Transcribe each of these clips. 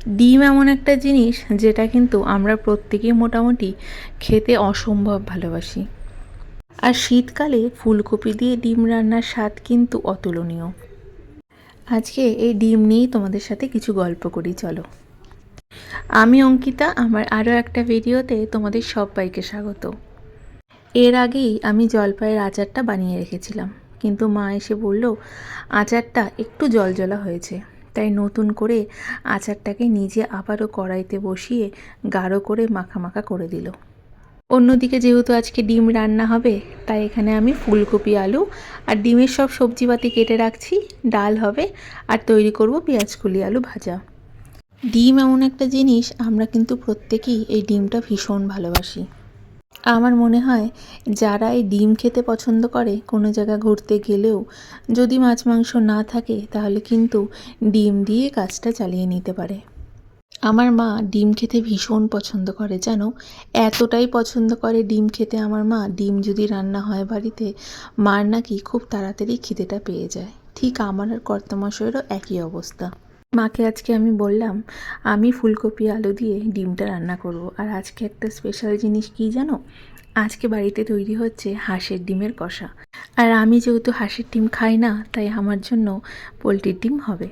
ডিম এমন একটা জিনিস যেটা কিন্তু আমরা প্রত্যেকেই মোটামুটি খেতে অসম্ভব ভালোবাসি। আর শীতকালে ফুলকপি দিয়ে ডিম রান্নার স্বাদ কিন্তু অতুলনীয়। আজকে এই ডিম নিয়েই তোমাদের সাথে কিছু গল্প করি, চলো। আমি অঙ্কিতা, আমার আরও একটা ভিডিওতে তোমাদের সবাইকে স্বাগত। এর আগেই আমি জলপাইয়ের আচারটা বানিয়ে রেখেছিলাম, কিন্তু মা এসে বলল আচারটা একটু জলজলা হয়েছে, তাই নতুন করে আচারটাকে নিজে আবারও কড়াইতে বসিয়ে গাঢ় করে মাখা মাখা করে দিল। অন্যদিকে যেহেতু আজকে ডিম রান্না হবে, তাই এখানে আমি ফুলকপি, আলু আর ডিমের সব সবজিপাতি কেটে রাখছি। ডাল হবে আর তৈরি করব পেঁয়াজকলি আলু ভাজা। ডিম এমন একটা জিনিস, আমরা কিন্তু প্রত্যেকেই এই ডিমটা ভীষণ ভালোবাসি। আমার মনে হয় যারা এই ডিম খেতে পছন্দ করে, কোনো জায়গা ঘুরতে গেলেও যদি মাছ মাংস না থাকে তাহলে কিন্তু ডিম দিয়ে কাজটা চালিয়ে নিতে পারে। আমার মা ডিম খেতে ভীষণ পছন্দ করে, জানো, এতটাই পছন্দ করে ডিম খেতে আমার মা, ডিম যদি রান্না হয় বাড়িতে, মার নাকি খুব তাড়াতাড়ি খিদেটা পেয়ে যায়। ঠিক আমার আর কর্তামশাইয়েরও একই অবস্থা। মাকে আজকে আমি বললাম আমি ফুলকপি আলু দিয়ে ডিমটা রান্না করব। আর আজকে একটা স্পেশাল জিনিস কি জানো, আজকে বাড়িতে তৈরি হচ্ছে হাঁসের ডিমের কষা। আর আমি যেহেতু হাঁসের ডিম খাই না, তাই আমার জন্য পোলট্রির ডিম হবে।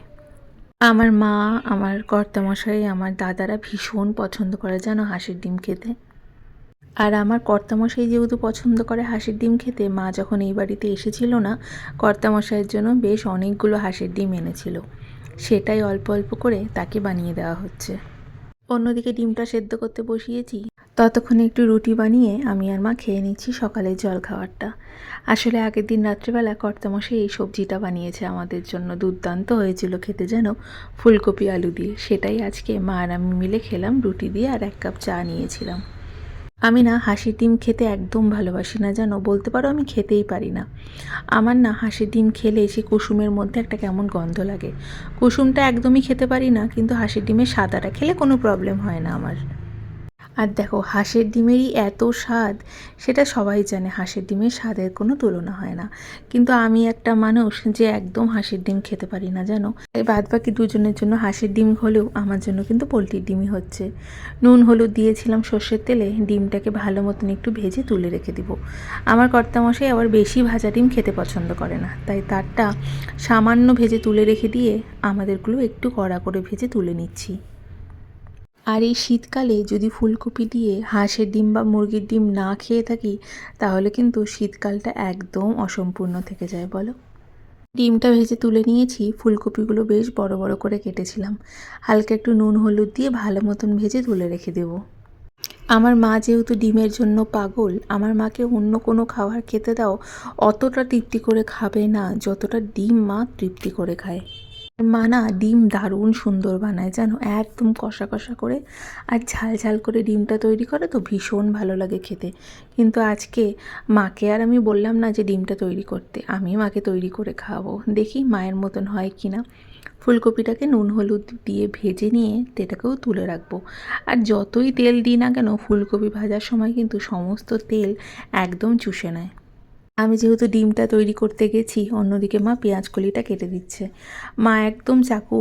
আমার মা, আমার কর্তামশাই, আমার দাদারা ভীষণ পছন্দ করে জানো হাঁসের ডিম খেতে। আর আমার কর্তামশাই যেহেতু পছন্দ করে হাঁসের ডিম খেতে, মা যখন এই বাড়িতে এসেছিল না, কর্তামশাইয়ের জন্য বেশ অনেকগুলো হাঁসের ডিম এনেছিল। সেটাই অল্প অল্প করে তাকে বানিয়ে দেওয়া হচ্ছে। অন্যদিকে ডিমটা সেদ্ধ করতে বসিয়েছি, ততক্ষণে একটু রুটি বানিয়ে আমি আর মা খেয়ে নিচ্ছি সকালের জলখাবারটা। আসলে আগের দিন রাত্রেবেলা কর্তামশাই এই সবজিটা বানিয়েছে আমাদের জন্য, দুর্দান্ত হয়েছিল খেতে যেন, ফুলকপি আলু দিয়ে। সেটাই আজকে মা আর আমি মিলে খেলাম রুটি দিয়ে, আর 1 কাপ চা নিয়েছিলাম। আমি না হাঁসের ডিম খেতে একদম ভালোবাসি না জানো, বলতে পারো আমি খেতেই পারি না। আমার না হাঁসের ডিম খেলে সে কুসুমের মধ্যে একটা কেমন গন্ধ লাগে। কুসুমটা একদমই খেতে পারি না, কিন্তু হাঁসের ডিমের সাদাটা খেলে কোনো প্রবলেম হয় না আমার। আর দেখো হাঁসের ডিমেরই এত স্বাদ, সেটা সবাই জানে, হাঁসের ডিমের স্বাদের কোনো তুলনা হয় না। কিন্তু আমি একটা মানুষ যে একদম হাঁসের ডিম খেতে পারি না জানো। এই বাদবাকি দুজনের জন্য হাঁসের ডিম হলেও আমার জন্য কিন্তু পোলট্রির ডিমই হচ্ছে। নুন হলুদ দিয়েছিলাম সর্ষের তেলে, ডিমটাকে ভালো মতন একটু ভেজে তুলে রেখে দিব। আমার কর্তামশাই আবার বেশি ভাজা ডিম খেতে পছন্দ করে না, তাই তারটা সামান্য ভেজে তুলে রেখে দিয়ে আমাদেরগুলো একটু কড়া করে ভেজে তুলে নিচ্ছি। আর এই শীতকালে যদি ফুলকপি দিয়ে হাঁসের ডিম বা মুরগির ডিম না খেয়ে থাকি, তাহলে কিন্তু শীতকালটা একদম অসম্পূর্ণ থেকে যায়, বলো। ডিমটা ভেজে তুলে নিয়েছি, ফুলকপিগুলো বেশ বড় বড় করে কেটেছিলাম। হালকা একটু নুন হলুদ দিয়ে ভালো মতন ভেজে তুলে রেখে দেবো। আমার মা যেহেতু ডিমের জন্য পাগল, আমার মাকে অন্য কোনো খাবার খেতে দাও অতটা তৃপ্তি করে খাবে না যতটা ডিম মা তৃপ্তি করে খায়। মা না ডিম দারুণ সুন্দর বানায় জানো, একদম কষা কষা করে আর ঝাল ঝাল করে ডিমটা তৈরি করে, তো ভীষণ ভালো লাগে খেতে। কিন্তু আজকে মাকে আর আমি বললাম না যে ডিমটা তৈরি করতে, আমি মাকে তৈরি করে খাওয়াবো, দেখি মায়ের মতন হয় কি না। ফুলকপিটাকে নুন হলুদ দিয়ে ভেজে নিয়ে তেটাকেও তুলে রাখবো। আর যতই তেল দিই না কেন, ফুলকপি ভাজার সময় কিন্তু সমস্ত তেল একদম চুষে নেয়। আমি যেহেতু ডিমটা তৈরি করতে গেছি, অন্যদিকে মা পেঁয়াজকলিটা কেটে দিচ্ছে। মা একদম চাকু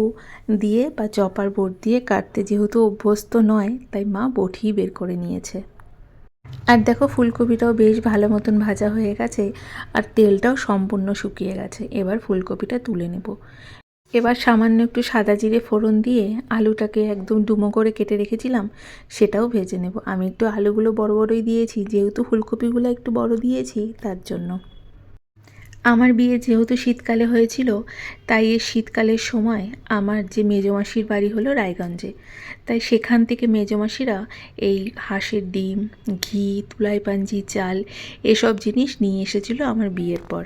দিয়ে বা চপার বোর্ড দিয়ে কাটতে যেহেতু অভ্যস্ত নয়, তাই মা বটিই বের করে নিয়েছে। আর দেখো ফুলকপিটাও বেশ ভালো মতন ভাজা হয়ে গেছে, আর তেলটাও সম্পূর্ণ শুকিয়ে গেছে। এবার ফুলকপিটা তুলে নেব। এবার সামান্য একটু সাদা জিরে ফোড়ন দিয়ে আলুটাকে একদম ডুমো করে কেটে রেখেছিলাম, সেটাও ভেজে নেব। আমি একটু আলুগুলো বড় বড়ই দিয়েছি, যেহেতু ফুলকপিগুলো একটু বড় দিয়েছি তার জন্য। আমার বিয়ে যেহেতু শীতকালে হয়েছিল, তাই এই শীতকালের সময় আমার যে মেজোমাসির বাড়ি হলো রায়গঞ্জে, তাই সেখান থেকে মেজোমাসিরা এই হাঁসের ডিম, ঘি, তুলাই পাঞ্জি চাল এসব জিনিস নিয়ে এসেছিলো আমার বিয়ের পর।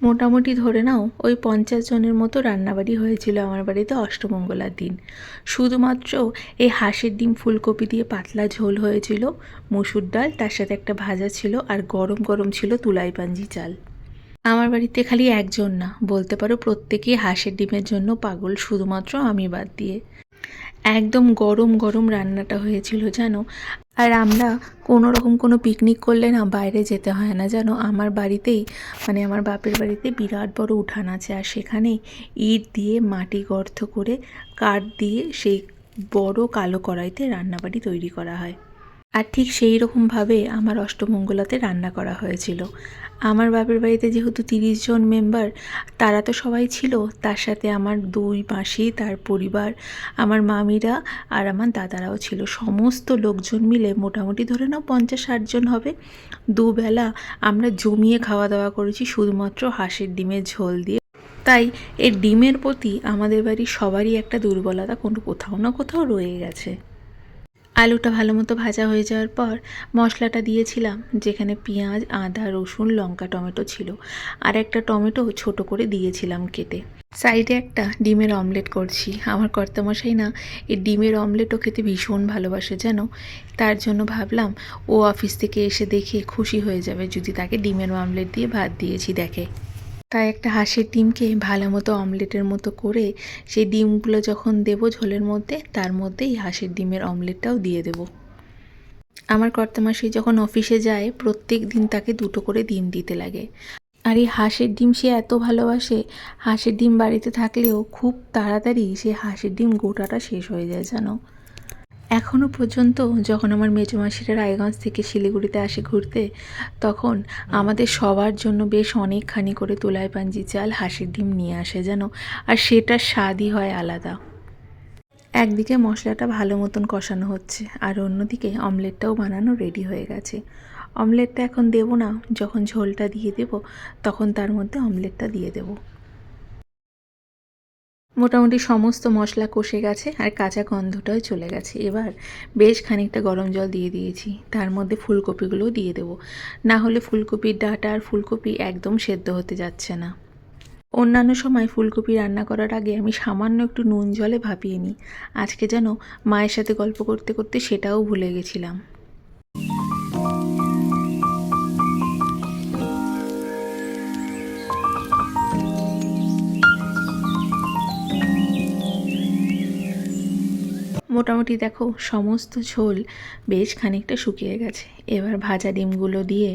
মোটামুটি ধরে নাও ওই 50 জনের মতো রান্নাবাড়ি হয়েছিল আমার বাড়িতে অষ্টমঙ্গলার দিন। শুধুমাত্র এই হাঁসের ডিম ফুলকপি দিয়ে পাতলা ঝোল হয়েছিল, মুসুর ডাল, তার সাথে একটা ভাজা ছিল, আর গরম গরম ছিল তুলাই পাঞ্জি চাল। আমার বাড়িতে খালি একজন না, বলতে পারো প্রত্যেকেই হাঁসের ডিমের জন্য পাগল, শুধুমাত্র আমি বাদ দিয়ে। একদম গরম গরম রান্নাটা হয়েছিল জানো। আর আমরা কোনো রকম কোনো পিকনিক করলে না বাইরে যেতে হয় না জানো। আমার বাড়িতেই, মানে আমার বাপের বাড়িতে বিরাট বড় উঠান আছে, আর সেখানে ইট দিয়ে মাটি গর্ত করে কাঠ দিয়ে সেই বড় কালো কড়াইতে রান্নাবাড়ি তৈরি করা হয়। আর ঠিক সেই রকমভাবে আমার অষ্টমঙ্গলাতে রান্না করা হয়েছিল। আমার বাপের বাড়িতে যেহেতু 30 জন মেম্বার, তারা তো সবাই ছিল, তার সাথে আমার 2 মাসি, তার পরিবার, আমার মামিরা আর আমার দাদারাও ছিল। সমস্ত লোকজন মিলে মোটামুটি ধরে নাও 50-60 জন হবে। দুবেলা আমরা জমিয়ে খাওয়া দাওয়া করেছি শুধুমাত্র হাঁসের ডিমের ঝোল দিয়ে। তাই এই ডিমের প্রতি আমাদের বাড়ির সবারই একটা দুর্বলতা কোথাও না কোথাও রয়ে গেছে। আলুটা ভালো মতো ভাজা হয়ে যাওয়ার পর মশলাটা দিয়েছিলাম, যেখানে পেঁয়াজ, আদা, রসুন, লঙ্কা, টমেটো ছিল। আর একটা টমেটো ছোট করে দিয়েছিলাম কেটে। সাইডে একটা ডিমের অমলেট করছি। আমার কর্তামশাই না এই ডিমের অমলেটও খেতে ভীষণ ভালোবাসে যেন। তার জন্য ভাবলাম ও অফিস থেকে এসে দেখে খুশি হয়ে যাবে যদি তাকে ডিমের অমলেট দিয়ে ভাত দিয়েছি দেখে। তাই একটা হাঁসের ডিমকে ভালো মতো অমলেটের মতো করে সেই ডিমগুলো যখন দেবো ঝোলের মধ্যে, তার মধ্যে এই হাঁসের ডিমের অমলেটটাও দিয়ে দেবো। আমার কর্তামশাই যখন অফিসে যায় প্রত্যেক দিন তাকে 2টো করে ডিম দিতে লাগে। আর এই হাঁসের ডিম সে এত ভালোবাসে, হাঁসের ডিম বাড়িতে থাকলেও খুব তাড়াতাড়ি সে হাঁসের ডিম গোটাটা শেষ হয়ে যায় জানো। এখনও পর্যন্ত যখন আমার মেজমাসিরা রায়গঞ্জ থেকে শিলিগুড়িতে আসে ঘুরতে, তখন আমাদের সবার জন্য বেশ অনেকখানি করে তোলাই পাঞ্জি চাল হাঁসের ডিম নিয়ে আসে যেন। আর সেটার স্বাদই হয় আলাদা। একদিকে মশলাটা ভালো মতন কষানো হচ্ছে, আর অন্যদিকে অমলেটটাও বানানো রেডি হয়ে গেছে। অমলেটটা এখন দেবো না, যখন ঝোলটা দিয়ে দেব তখন তার মধ্যে অমলেটটা দিয়ে দেবো। মোটামুটি সমস্ত মশলা কষে গেছে আর কাঁচা গন্ধটাও চলে গেছে। এবার বেশ খানিকটা গরম জল দিয়ে দিয়েছি, তার মধ্যে ফুলকপিগুলোও দিয়ে দেবো। না হলে ফুলকপির ডাঁটা আর ফুলকপি একদম সেদ্ধ হতে যাচ্ছে না। অন্যান্য সময় ফুলকপি রান্না করার আগে আমি সামান্য একটু নুন জলে ভাপিয়ে নিই। আজকে যেন মায়ের সাথে গল্প করতে করতে সেটাও ভুলে গেছিলাম। মোটামুটি দেখো সমস্ত ঝোল বেশ খানিকটা শুকিয়ে গেছে। এবার ভাজা ডিমগুলো দিয়ে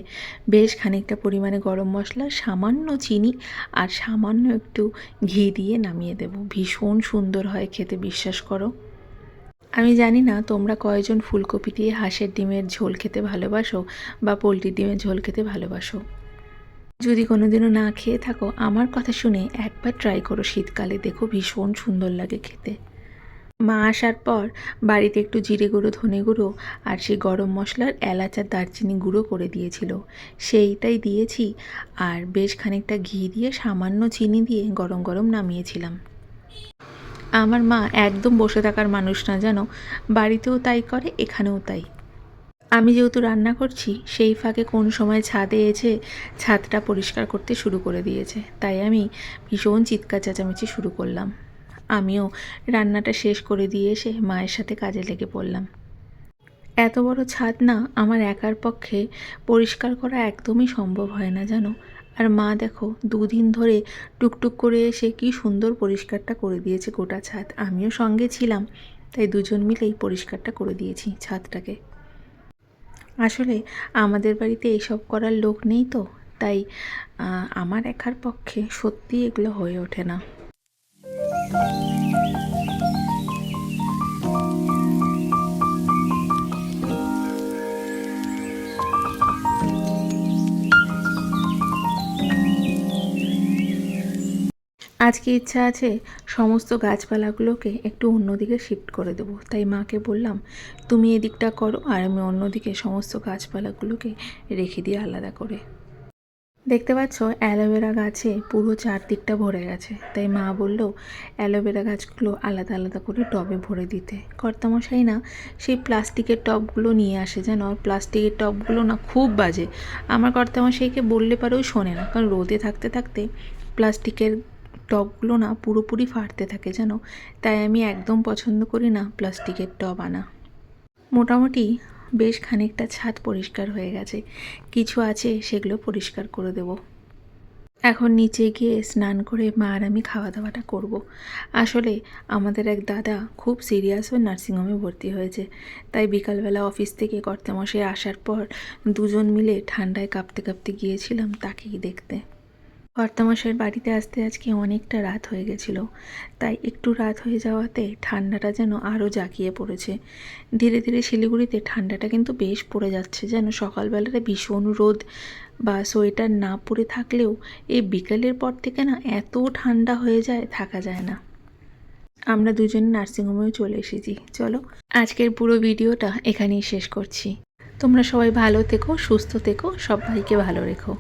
বেশ খানিকটা পরিমাণে গরম মশলা, সামান্য চিনি আর সামান্য একটু ঘি দিয়ে নামিয়ে দেব। ভীষণ সুন্দর হয় খেতে, বিশ্বাস করো। আমি জানি না তোমরা কয়জন ফুলকপি দিয়ে হাঁসের ডিমের ঝোল খেতে ভালোবাসো বা পোলট্রির ডিমের ঝোল খেতে ভালোবাসো। যদি কোনোদিনও না খেয়ে থাকো, আমার কথা শুনে একবার ট্রাই করো শীতকালে, দেখো ভীষণ সুন্দর লাগে খেতে। মা আসার পর বাড়িতে একটু জিরে গুঁড়ো, ধনে গুঁড়ো আর সেই গরম মশলার এলাচ আর দারচিনি গুঁড়ো করে দিয়েছিল, সেইটাই দিয়েছি। আর বেশ খানিকটা ঘি দিয়ে সামান্য চিনি দিয়ে গরম গরম নামিয়েছিলাম। আমার মা একদম বসে থাকার মানুষ না জানো, বাড়িতেও তাই করে, এখানেও তাই। আমি যেহেতু রান্না করছি সেই ফাঁকে কোন সময় ছাদে এসে ছাদটা পরিষ্কার করতে শুরু করে দিয়েছে, তাই আমি ভীষণ চিৎকার চেঁচামেচি শুরু করলাম। আমিও রান্নাটা শেষ করে দিয়ে এসে মায়ের সাথে কাজে লেগে পড়লাম। এত বড় ছাদ না আমার একার পক্ষে পরিষ্কার করা একদমই সম্ভব হয় না জানো। আর মা দেখো 2 দিন ধরে টুকটুক করে এসে কি সুন্দর পরিষ্কারটা করে দিয়েছে গোটা ছাদ। আমিও সঙ্গে ছিলাম, তাই দুজন মিলেই পরিষ্কারটা করে দিয়েছি ছাদটাকে। আসলে আমাদের বাড়িতে এইসব করার লোক নেই তো, তাই আমার একার পক্ষে সত্যিই এগুলো হয়ে ওঠে না। আজকে ইচ্ছা আছে সমস্ত গাছপালাগুলোকে একটু অন্যদিকে শিফট করে দেবো। তাই মাকে বললাম তুমি এদিকটা করো আর আমি অন্যদিকে সমস্ত গাছপালাগুলোকে রেখে দিই আলাদা করে। দেখতে পাচ্ছ অ্যালোভেরা গাছে পুরো চারদিকটা ভরে গেছে, তাই মা বলল অ্যালোভেরা গাছগুলো আলাদা আলাদা করে টবে ভরে দিতে। কর্তামশাই না সেই প্লাস্টিকের টবগুলো নিয়ে আসে যেন, প্লাস্টিকের টবগুলো না খুব বাজে। আমার কর্তামশাইকে বললে পারেও শোনে না, কারণ রোদে থাকতে থাকতে প্লাস্টিকের টবগুলো না পুরোপুরি ফাটতে থাকে জানো। তাই আমি একদম পছন্দ করি না প্লাস্টিকের টব আনা। মোটামুটি বেশ খানিকটা ছাদ পরিষ্কার হয়ে গেছে, কিছু আছে সেগুলো পরিষ্কার করে দেব। এখন নিচে গিয়ে স্নান করে মা আর আমি খাওয়া দাওয়াটা করব। আসলে আমাদের এক দাদা খুব সিরিয়াস হয়ে নার্সিংহোমে ভর্তি হয়েছে, তাই বিকালবেলা অফিস থেকে কর্তামশাই আসার পর দুজন মিলে ঠান্ডায় কাঁপতে কাঁপতে গিয়েছিলাম তাকেই দেখতে। কর্তামশাইয়ের বাড়িতে আসতে আজকে অনেকটা রাত হয়ে গেছিল, তাই একটু রাত হয়ে যাওয়াতে ঠান্ডাটা যেন আরও জাঁকিয়ে পড়েছে। ধীরে ধীরে শিলিগুড়িতে ঠান্ডাটা কিন্তু বেশ পড়ে যাচ্ছে, যেন সকালবেলাতে ভীষণ রোদ বা সোয়েটার না পরে থাকলেও এই বিকালের পর থেকে না এত ঠান্ডা হয়ে যায়, থাকা যায় না। আমরা দুজনে নার্সিংহোমেও চলে এসেছি। চলো আজকের পুরো ভিডিওটা এখানেই শেষ করছি। তোমরা সবাই ভালো থেকো, সুস্থ থেকো, সবাইকে ভালো রেখো।